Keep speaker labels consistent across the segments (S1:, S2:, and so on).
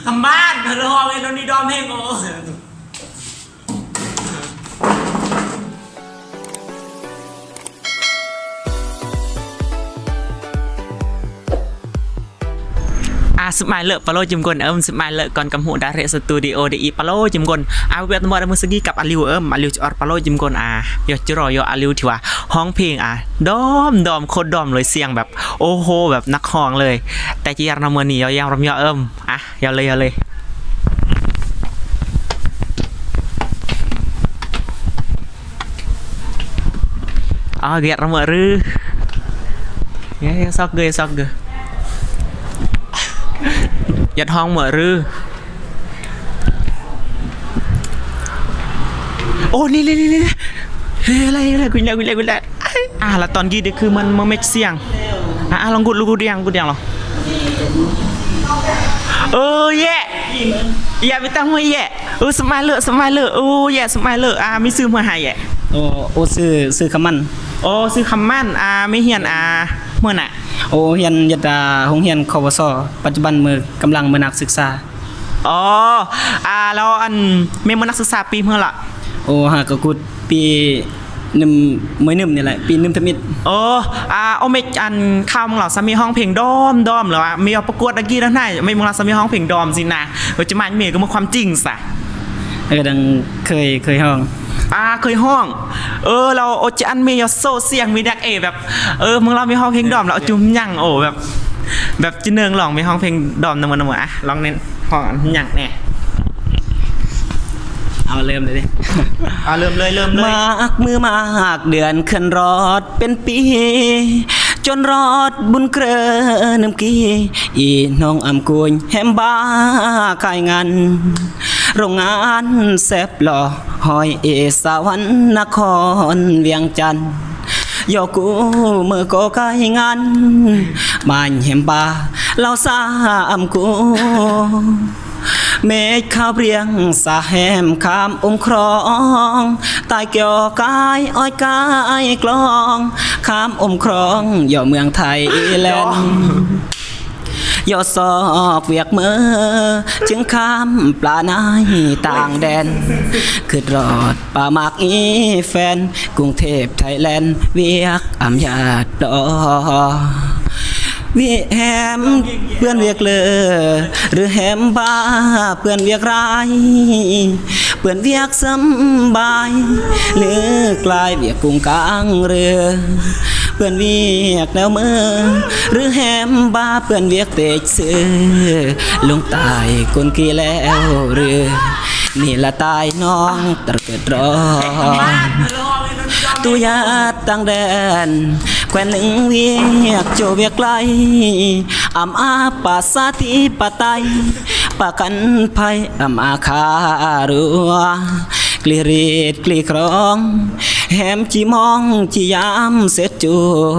S1: ทำบ้านเธอรอเองโดนนี่ดอมเฮงโอ้สมัยเลิกปาโลจิมกลสมัยเลิกก่อนกำหูดาเรสตูดิโอดีปาโลจิมกลเวทมอดมือสกี้กับอาลิวอาลิวจอดปาโลจิมกลยอดจรอยออาลิวที่ว่าห้องเพลงดอมโคตรดอมเลยเสียงแบบโอ้โหแบบนักห้องเลยแต่จีรนามนี่ยังรำยอยอเลยเกียรนามรือซอกเกยยัดห้องเหมือรือโอ้นี่อะไรกูแล้วแล้วตอนกี้เด็กคือมันไม่เสียงลองกูเดียงหรอแย่ไปตั้งมาแย่สมัยเลอะแย่สมัยเลอะไม่ซื้อมาให้แย่
S2: ซื้อคำมัน
S1: ซื้อคำมันไม่เฮียนเมื่อน่ะ
S2: เฮียนยัดห้องเฮียนควสปัจจุบันมือกำลังมือนักศึกษา
S1: แล้วอันเมื่อนักศึกษาปีเมื่อละ
S2: หากกูปี1 นี่แหละปี1ทมิต
S1: เมกอันข้าวมึงเหรอสามีห้องเพลงดอมเหรอมีเอาประกวดตะกี้แล้วไหนไม่มึงเหรอสามีห้องเพลงดอมสินะจะมาเมย์ก็มาความจริงสะ
S2: ดังเคยห้อง
S1: เคยห้องเราจะอันเมย์โซเสียงมีดักแบบมึงเรามีห้องเพลงดอมเราจุ่มยั่งแบบจีเนืองหลองมีห้องเพลงดอมนะมันลองเน้นห้องยั่งแน่
S2: เอาเริ่มเลยดิ
S1: เริ่มเลย
S2: มากมือมากเดือนขึ้นรอดเป็นปีจนรอดบุญเกลือน้ำกี้อีน้องอำกุยแฮมบ้าขายงานโรงงานแซบหล่อหอยสวรรค์นครเวียงจันทร์ยอกูมือก็ขายงานมาแฮมบ้าเราสาอำกูเมฆข้าวเรียงสาแหมข้ามครองตายเกี่ยวกายอ้อยกายกลองข้ามครองย่อเมืองไทยแลนด์ย่อศอกเวียกมือจึงข้ามปลานายต่างแดนคือรอดป่าหมากแฟนกรุงเทพไทยแลนด์เวียกอำยาดดอวิแฮมเพื่อนเวียกเลอหรือแฮมบ้าเพื่อนเวียกร้ายเพื่อนเวียกสบายหรือกลายเวียกกุ้งกลางเรือเพื่อนเวียกแนวมือหรือแฮมบ้าเพื่อนเวียกเตะเสือลงตายคนกี่แล้วเรือนี่ละตายน้องตระเกิดรอตัวยาต่างแดนแควนหนึ่งเวียกโจเวียกไกลปาสาธิปไตยปากันภัยคารัวกลีรีดกลีครองแหมจีมองจียามเสร็จจั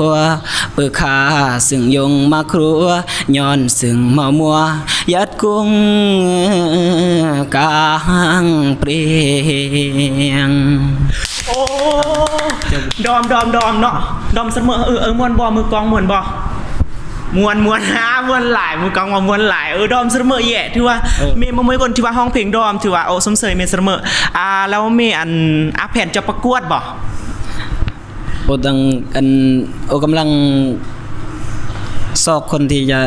S2: วเปิดขาซึ่งยงมาครัวย้อนซึ่งมามัวยัดกุ้งกลางเปรียง
S1: ดอมเนาะดอมเสมอมวนบ่มือกองมวนบ่มวนหลายมือกองมวนหลายดอมเสมอแย่ที่ว่าเมย์มวยคนที่ว่าห้องเพลงดอมที่ว่าสมเสยเมย์เสมอแล้วเมย์แผ่นจะประกวดบ่
S2: ดังกำลังสอบคนที่จะ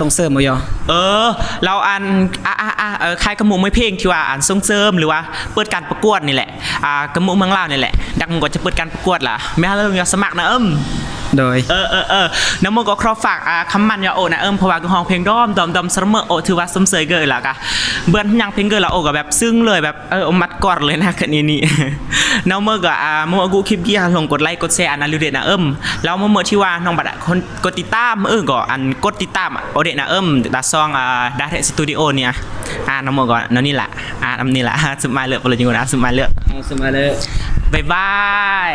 S2: ส่งเสริม
S1: เราคล้ายกระหมูไม่เพลงที่ว่าส่งเสริมหรือว่าเปิดการประกวดนี่แหละกระหมูเมืองลาวนี่แหละดังมึงก็จะเปิดการประกวดล่ะแม่เราอยากสมัครนะ
S2: โดย
S1: น้ำมันก็ครอบฝากคำมันอย่านะเพราะว่าห้องเพลงดอมเสมอถือว่าสมเสยเกิดล่ะกะเบื้องยังเพลงเกิดละก็แบบซึ้งเลยแบบมัดกอดเลยนะคันนี้น้ำมันก็เมื่อกูคลิปกี้ลงกดไลค์กดแชร์นะลิวเดนะแล้วเมื่อที่ว่าน้องบัดคนกดติดตามก็กดติดตามโอเดนะดาซองดาเทสตูดิโอเนี่ยน้ำมันก็นี่แหละนี่แหละสมัยเลือกเลยจริงๆนะสมัยเลือก
S2: บ๊าย
S1: บาย